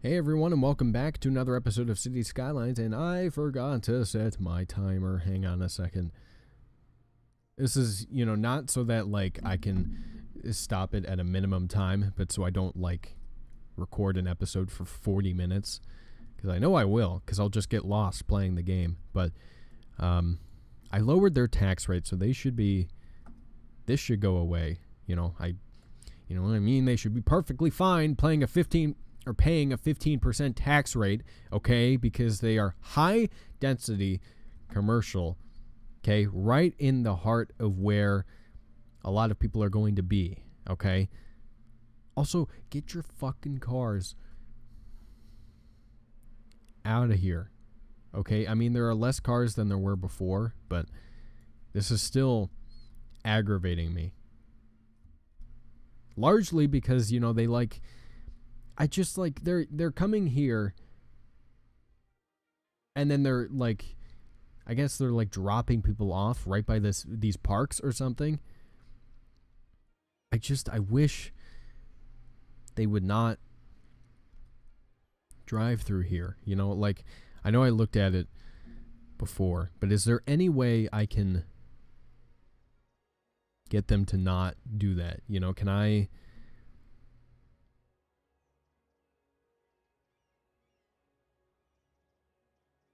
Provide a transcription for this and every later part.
Hey everyone, and welcome back to another episode of City Skylines, and I forgot to set my timer. Hang on a second. This is, not so that, I can stop it at a minimum time, but so I don't, record an episode for 40 minutes. Because I know I will, because I'll just get lost playing the game. But, I lowered their tax rate, so this should go away. You know what I mean? They should be perfectly fine paying a 15% tax rate, okay, because they are high density commercial, okay, right in the heart of where a lot of people are going to be, okay. Also, get your fucking cars out of here, okay. I mean, there are less cars than there were before, but this is still aggravating me, largely because they're coming here, and then they're I guess they're dropping people off right by these parks or something. I wish they would not drive through here. I know I looked at it before, but is there any way I can get them to not do that? Can I...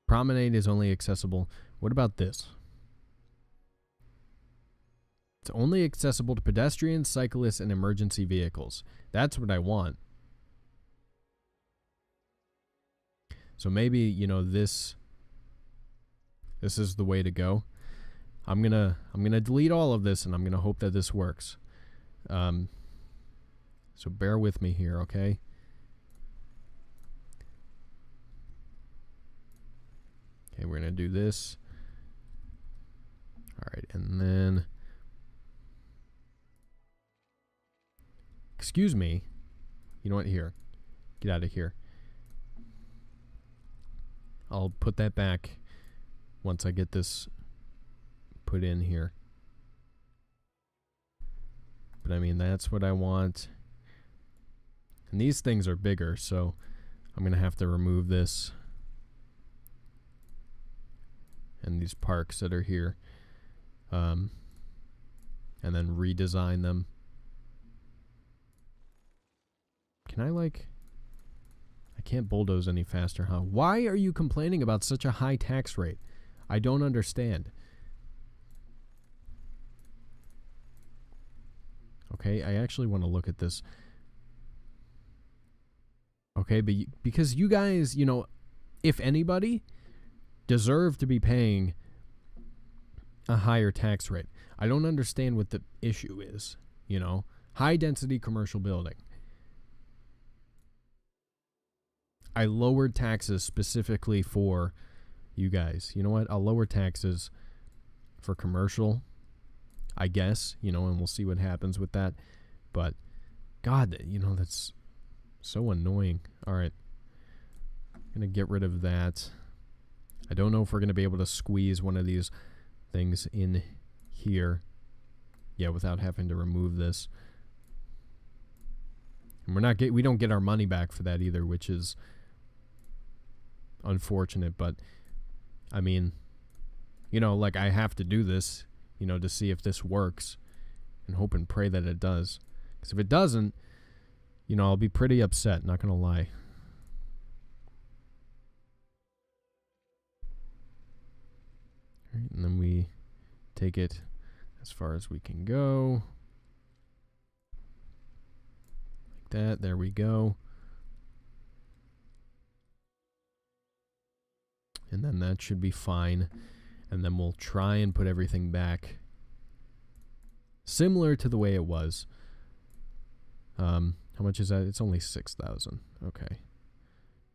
Promenade is only accessible. What about this? It's only accessible to pedestrians, cyclists, and emergency vehicles. That's what I want. So maybe, this is the way to go. I'm gonna delete all of this, and I'm gonna hope that this works. So bear with me here, okay? Okay, we're going to do this. All right, and then... Excuse me. You know what? Here. Get out of here. I'll put that back once I get this put in here. But I mean, that's what I want. And these things are bigger, so I'm going to have to remove this. And these parks that are here, and then redesign them. Can I can't bulldoze any faster, huh? Why are you complaining about such a high tax rate? I don't understand. Okay, I actually want to look at this. Okay, but because you guys, if anybody... deserve to be paying a higher tax rate. I don't understand what the issue is, High density commercial building. I lowered taxes specifically for you guys. You know what? I'll lower taxes for commercial, I guess, and we'll see what happens with that. But God, that's so annoying. All right. I'm going to get rid of that. I don't know if we're going to be able to squeeze one of these things in here. Yeah, without having to remove this. And we don't get our money back for that either, which is unfortunate, but I mean, I have to do this, to see if this works and hope and pray that it does. Because if it doesn't, I'll be pretty upset, not going to lie. And then we take it as far as we can go. Like that. There we go. And then that should be fine. And then we'll try and put everything back similar to the way it was. How much is that? It's only 6,000. Okay.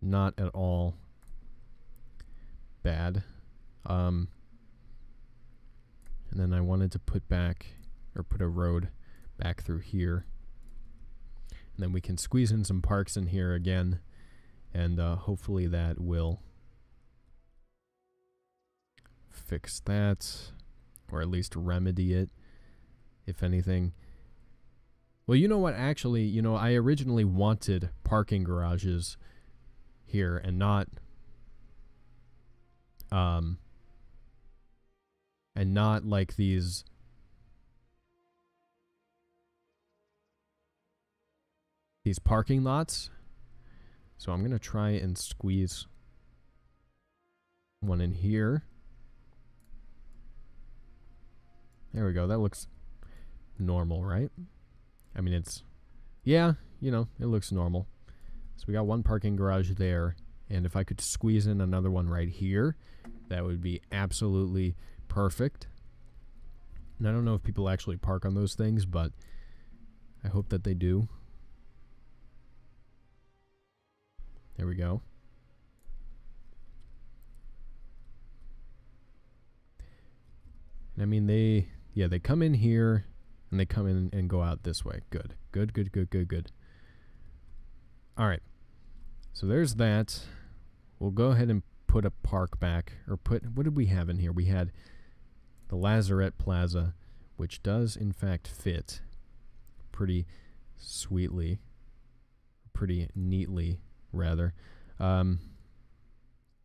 Not at all bad. And then I wanted to put a road back through here. And then we can squeeze in some parks in here again. And hopefully that will fix that. Or at least remedy it, if anything. Well, you know what? Actually, I originally wanted parking garages here and not like these parking lots. So I'm gonna try and squeeze one in here. There we go. That looks normal, right? I mean, it's, yeah, you know, it looks normal. So we got one parking garage there, and if I could squeeze in another one right here, that would be absolutely perfect. And I don't know if people actually park on those things, but I hope that they do. There we go. And I mean, they come in here, and they come in and go out this way. Good. Good, good, good, good, good. All right. So there's that. We'll go ahead and put a park back, or what did we have in here? We had the Lazarette Plaza, which does in fact fit pretty sweetly, pretty neatly rather. And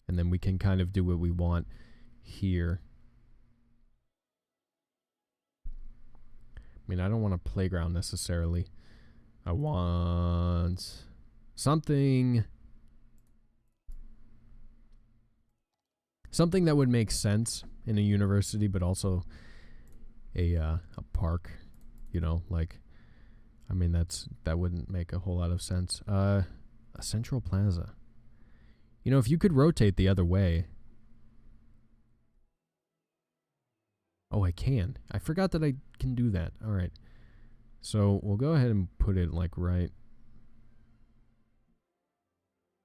then we can kind of do what we want here. I mean, I don't want a playground necessarily. I want something that would make sense in a university, but also a park, you know, like, I mean, that wouldn't make a whole lot of sense. A central plaza. You know, if you could rotate the other way. Oh, I can. I forgot that I can do that. All right. So we'll go ahead and put it like right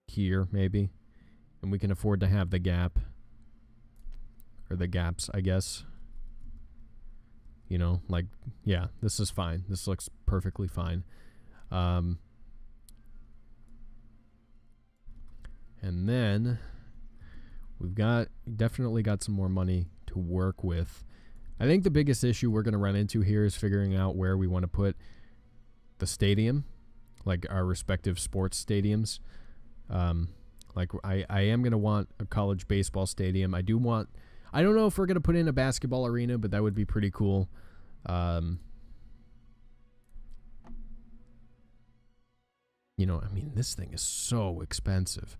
here, maybe. And we can afford to have the gap. Or the gaps, I guess. You know, like, yeah, this is fine. This looks perfectly fine. And then we've definitely got some more money to work with. I think the biggest issue we're going to run into here is figuring out where we want to put the stadium, like our respective sports stadiums. Like I am going to want a college baseball stadium. I don't know if we're going to put in a basketball arena, but that would be pretty cool. You know, I mean, this thing is so expensive.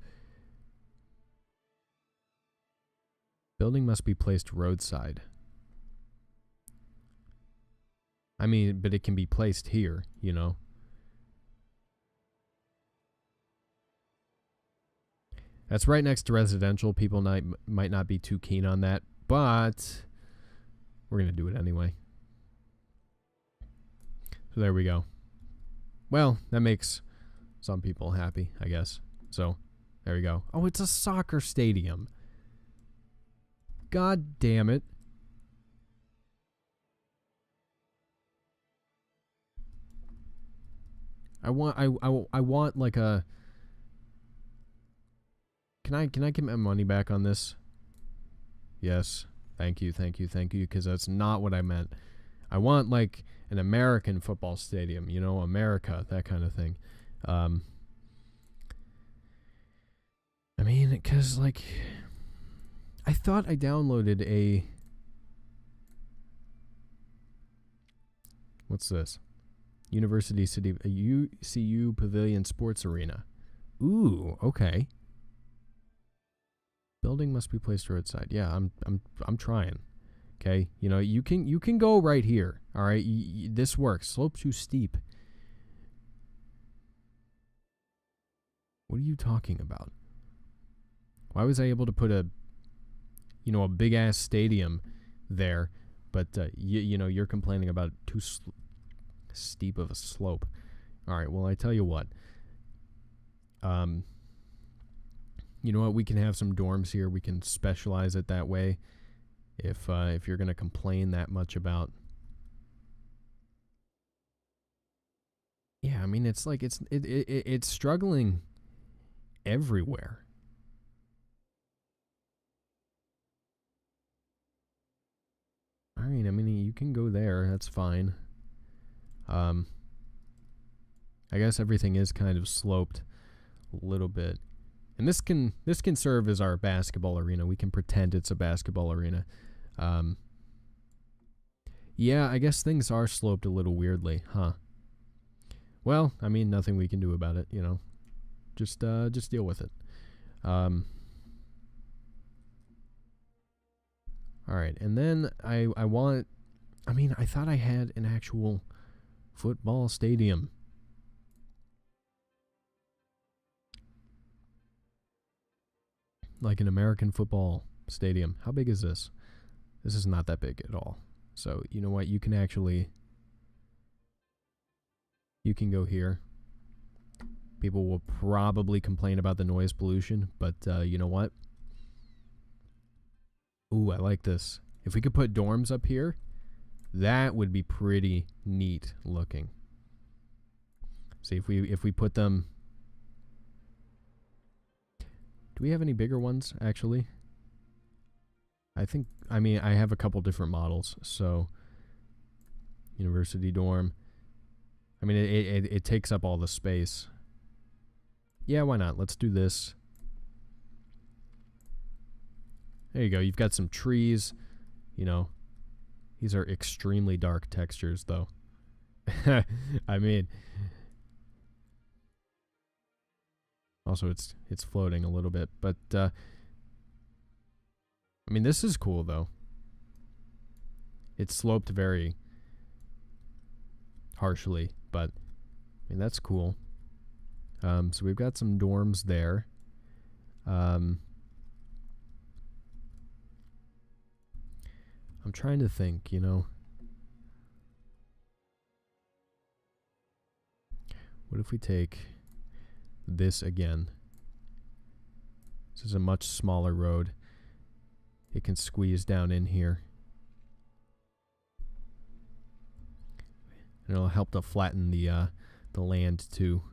Building must be placed roadside. I mean, but it can be placed here, you know. That's right next to residential. People might not be too keen on that, but we're going to do it anyway. So there we go. Well, that makes some people happy, I guess. So there we go. Oh, it's a soccer stadium. God damn it. I want like a... Can I get my money back on this? Yes. Thank you, because that's not what I meant. I want like an American football stadium, you know, America, that kind of thing. I mean, because like, I thought I downloaded a... What's this? University City, a UCU Pavilion Sports Arena. Ooh, okay. Building must be placed roadside. Yeah, I'm trying. Okay, you know, you can go right here. All right, this works. Slope too steep. What are you talking about? Why was I able to put a big ass stadium there, but you know, you're complaining about too steep of a slope. All right, well, I tell you what. You know what? We can have some dorms here. We can specialize it that way. If you're gonna complain that much about, yeah, I mean, it's like it's struggling everywhere. All right, I mean, you can go there. That's fine. I guess everything is kind of sloped a little bit. And this can serve as our basketball arena. We can pretend it's a basketball arena. Yeah, I guess things are sloped a little weirdly, huh? Well, I mean, nothing we can do about it, you know. Just deal with it. All right, and then I thought I had an actual football stadium. Like an American football stadium. How big is this? This is not that big at all. So, you know what? You can go here. People will probably complain about the noise pollution, but you know what? Ooh, I like this. If we could put dorms up here, that would be pretty neat looking. See, if we put them... Do we have any bigger ones, actually? I have a couple different models, so... University dorm. I mean, it takes up all the space. Yeah, why not? Let's do this. There you go. You've got some trees. You know, these are extremely dark textures, though. I mean... Also, it's floating a little bit, but I mean, this is cool though. It's sloped very harshly, but I mean that's cool. So we've got some dorms there. I'm trying to think, you know. What if we take this again? This is a much smaller road. It can squeeze down in here. And it'll help to flatten the land too.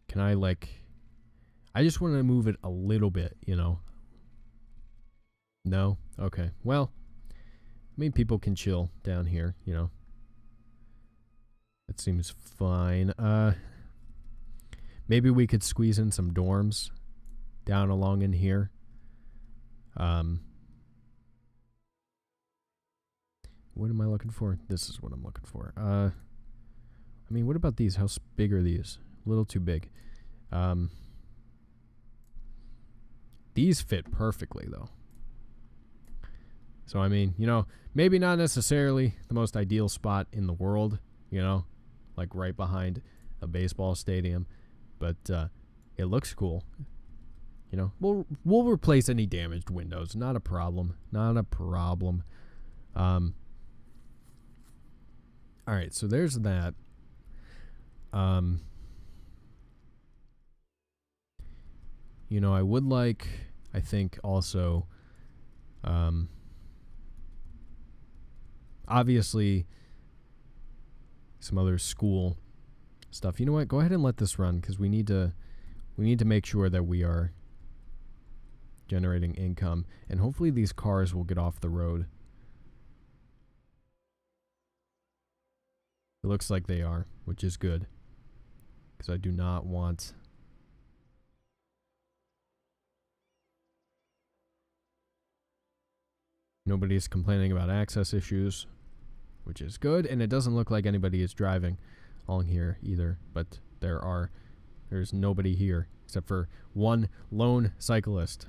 Can I I just want to move it a little bit, you know. No? Okay. Well, I mean, people can chill down here, you know. That seems fine. Maybe we could squeeze in some dorms down along in here. What am I looking for? This is what I'm looking for. I mean, what about these? How big are these? A little too big. These fit perfectly, though. So, I mean, you know, maybe not necessarily the most ideal spot in the world, you know, like right behind a baseball stadium, but it looks cool. You know, we'll replace any damaged windows. Not a problem. Not a problem. All right, so there's that. You know, I would like, I think also, obviously some other school stuff. You know what? Go ahead and let this run because we need to make sure that we are generating income, and hopefully these cars will get off the road. It looks like they are, which is good because I do not want nobody's complaining about access issues, which is good, and it doesn't look like anybody is driving along here either, but there's nobody here except for one lone cyclist.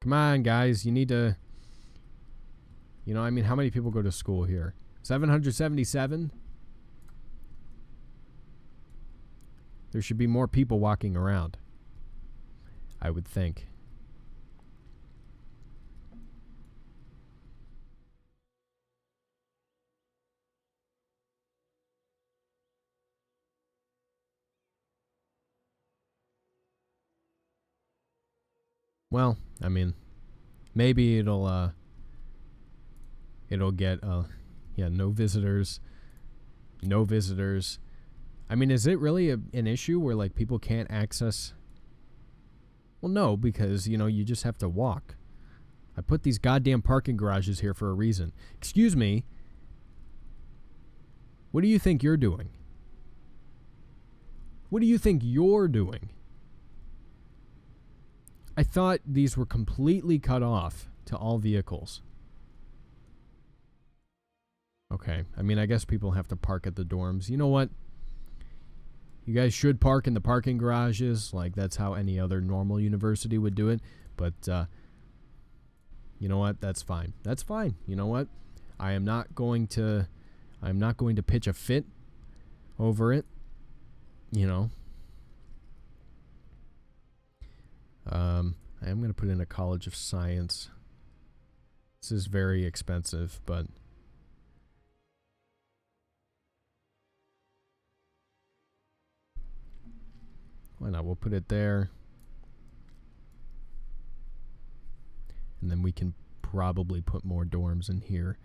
Come on, guys, you need to, you know, I mean, how many people go to school here? 777? There should be more people walking around, I would think. Well, I mean, maybe it'll get yeah, no visitors. I mean, is it really an issue where like people can't access? Well, no, because, you know, you just have to walk. I put these goddamn parking garages here for a reason. Excuse me. What do you think you're doing? What do you think you're doing? I thought these were completely cut off to all vehicles. Okay, I mean, I guess people have to park at the dorms. You know what? You guys should park in the parking garages. Like, that's how any other normal university would do it. But, you know what? That's fine. That's fine. You know what? I'm not going to pitch a fit over it. You know. I am going to put in a College of Science. This is very expensive, but why not? We'll put it there. And then we can probably put more dorms in here.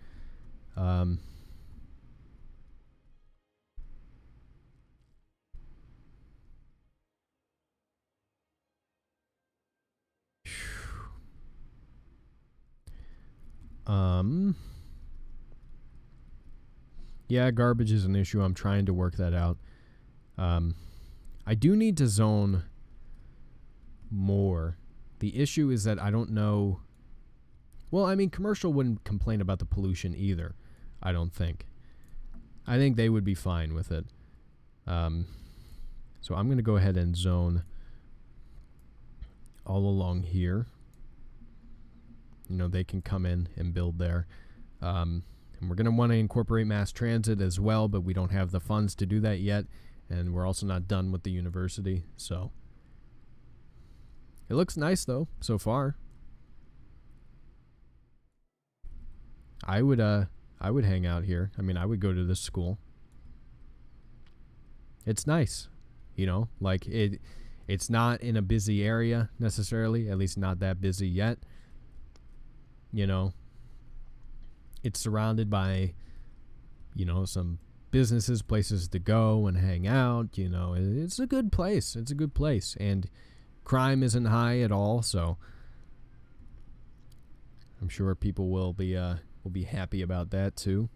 Yeah, garbage is an issue. I'm trying to work that out. I do need to zone more. The issue is that I don't know. Well, I mean, commercial wouldn't complain about the pollution either, I don't think. I think they would be fine with it. So I'm going to go ahead and zone all along here. You know, they can come in and build there. And we're going to want to incorporate mass transit as well, but we don't have the funds to do that yet. And we're also not done with the university, so. It looks nice, though, so far. I would hang out here. I mean, I would go to this school. It's nice, you know, like it's not in a busy area necessarily, at least not that busy yet. You know, it's surrounded by, you know, some businesses, places to go and hang out. You know, it's a good place. It's a good place, and crime isn't high at all. So I'm sure people will be happy about that too.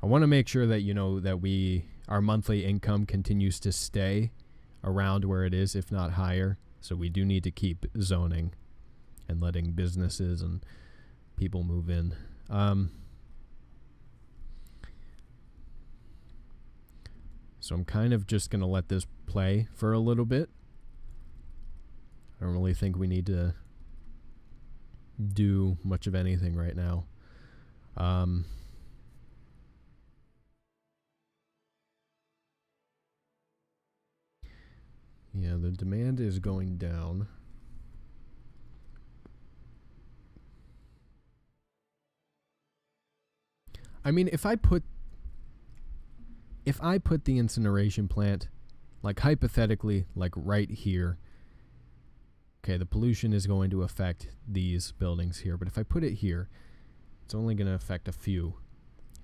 I want to make sure that, you know, that our monthly income continues to stay around where it is, if not higher. So we do need to keep zoning and letting businesses and people move in. So I'm kind of just going to let this play for a little bit. I don't really think we need to do much of anything right now. Yeah, the demand is going down. I mean, if I put the incineration plant, like hypothetically, like right here, okay, the pollution is going to affect these buildings here. But if I put it here, it's only going to affect a few.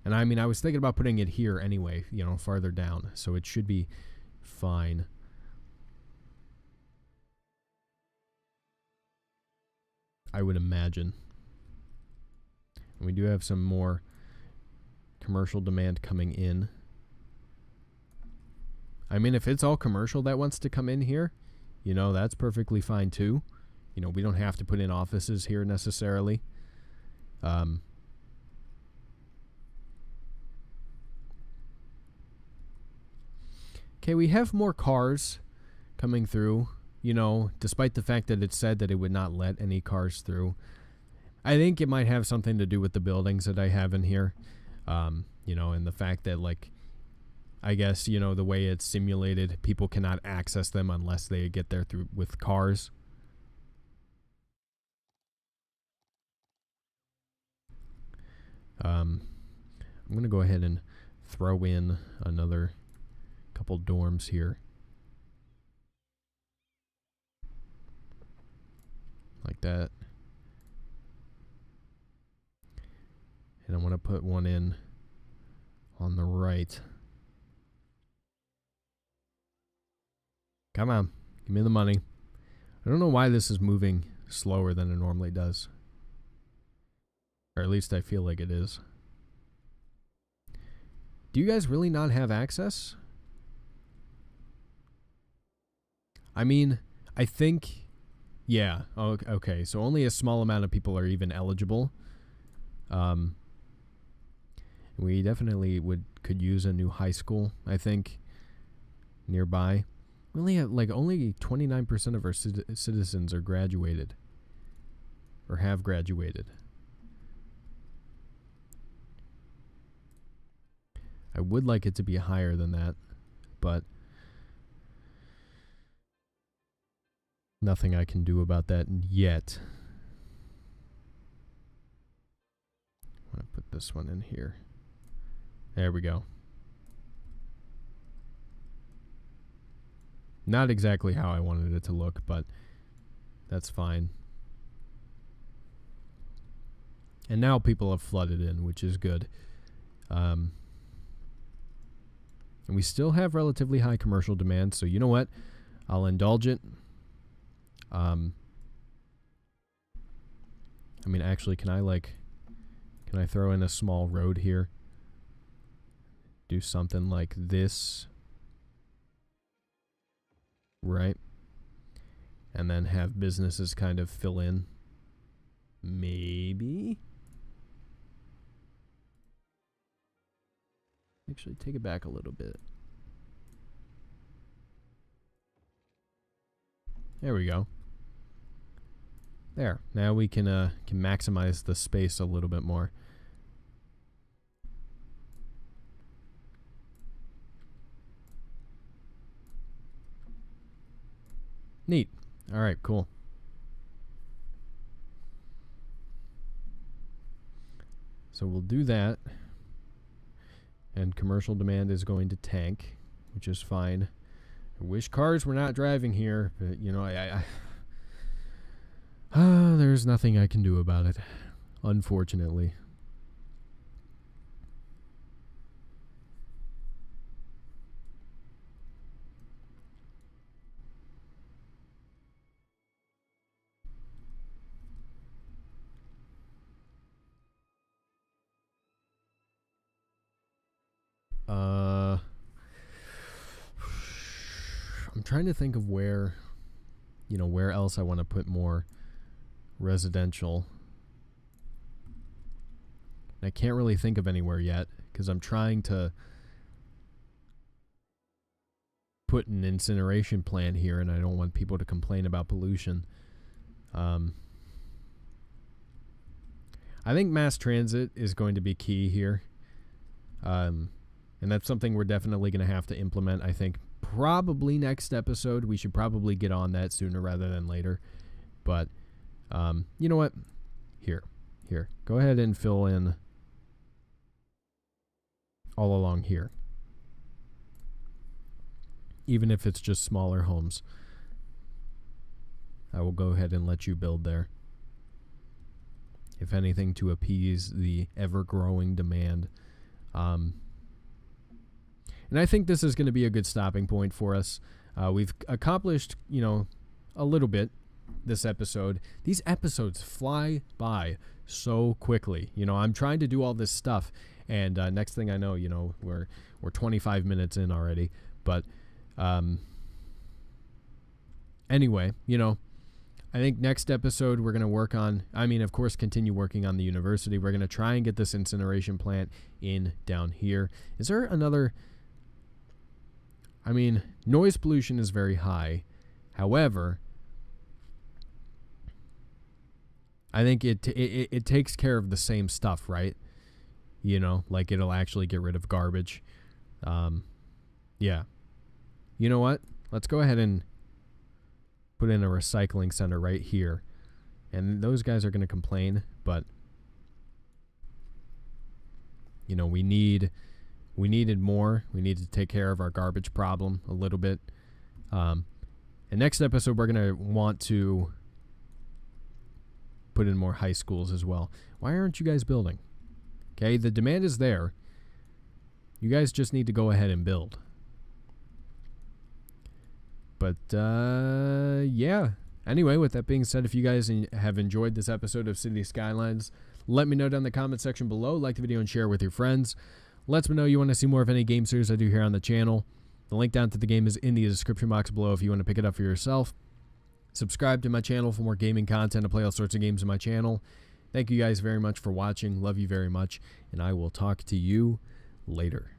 And I mean, I was thinking about putting it here anyway, you know, farther down. So it should be fine. I would imagine. And we do have some more commercial demand coming in. I mean, if it's all commercial that wants to come in here, you know, that's perfectly fine too. You know, we don't have to put in offices here necessarily. Okay, we have more cars coming through, you know, despite the fact that it said that it would not let any cars through. I think it might have something to do with the buildings that I have in here, you know, and the fact that, like, I guess, you know, the way it's simulated, people cannot access them unless they get there through with cars. I'm going to go ahead and throw in another couple dorms here. Like that. And I want to put one in on the right. Come on. Give me the money. I don't know why this is moving slower than it normally does. Or at least I feel like it is. Do you guys really not have access? I mean, I think... Yeah. Okay. So only a small amount of people are even eligible. We definitely could use a new high school, I think, nearby. We only have, like, only 29% of our citizens are graduated. Or have graduated. I would like it to be higher than that, but nothing I can do about that yet. I'm going to put this one in here. There we go. Not exactly how I wanted it to look, but that's fine. And now people have flooded in, which is good. And we still have relatively high commercial demand, so you know what? I'll indulge it. I mean, actually, can I throw in a small road here? Do something like this. Right? And then have businesses kind of fill in. Maybe? Actually, take it back a little bit. There we go. There. Now we can maximize the space a little bit more. Neat. All right, cool. So we'll do that. And commercial demand is going to tank, which is fine. I wish cars were not driving here, but, you know, there's nothing I can do about it, unfortunately. I'm trying to think of where else I want to put more residential. I can't really think of anywhere yet because I'm trying to put an incineration plant here and I don't want people to complain about pollution. I think mass transit is going to be key here. And that's something we're definitely going to have to implement, I think. Probably next episode. We should probably get on that sooner rather than later. But, you know what? Here. Go ahead and fill in all along here. Even if it's just smaller homes. I will go ahead and let you build there. If anything, to appease the ever-growing demand. And I think this is going to be a good stopping point for us. We've accomplished, a little bit this episode. These episodes fly by so quickly. I'm trying to do all this stuff, and next thing I know, we're 25 minutes in already. But anyway, I think next episode we're going to work on, of course, continue working on the university. We're going to try and get this incineration plant in down here. Is there another... noise pollution is very high. However, I think it takes care of the same stuff, right? Like it'll actually get rid of garbage. Yeah. You know what? Let's go ahead and put in a recycling center right here. And those guys are going to complain, but we needed more. We need to take care of our garbage problem a little bit. And next episode, we're going to want to put in more high schools as well. Why aren't you guys building? Okay, the demand is there. You guys just need to go ahead and build. But, yeah. Anyway, with that being said, if you guys have enjoyed this episode of City Skylines, let me know down in the comment section below. Like the video and share with your friends. Let me know you want to see more of any game series I do here on the channel. The link down to the game is in the description box below if you want to pick it up for yourself. Subscribe to my channel for more gaming content. I play all sorts of games on my channel. Thank you guys very much for watching. Love you very much. And I will talk to you later.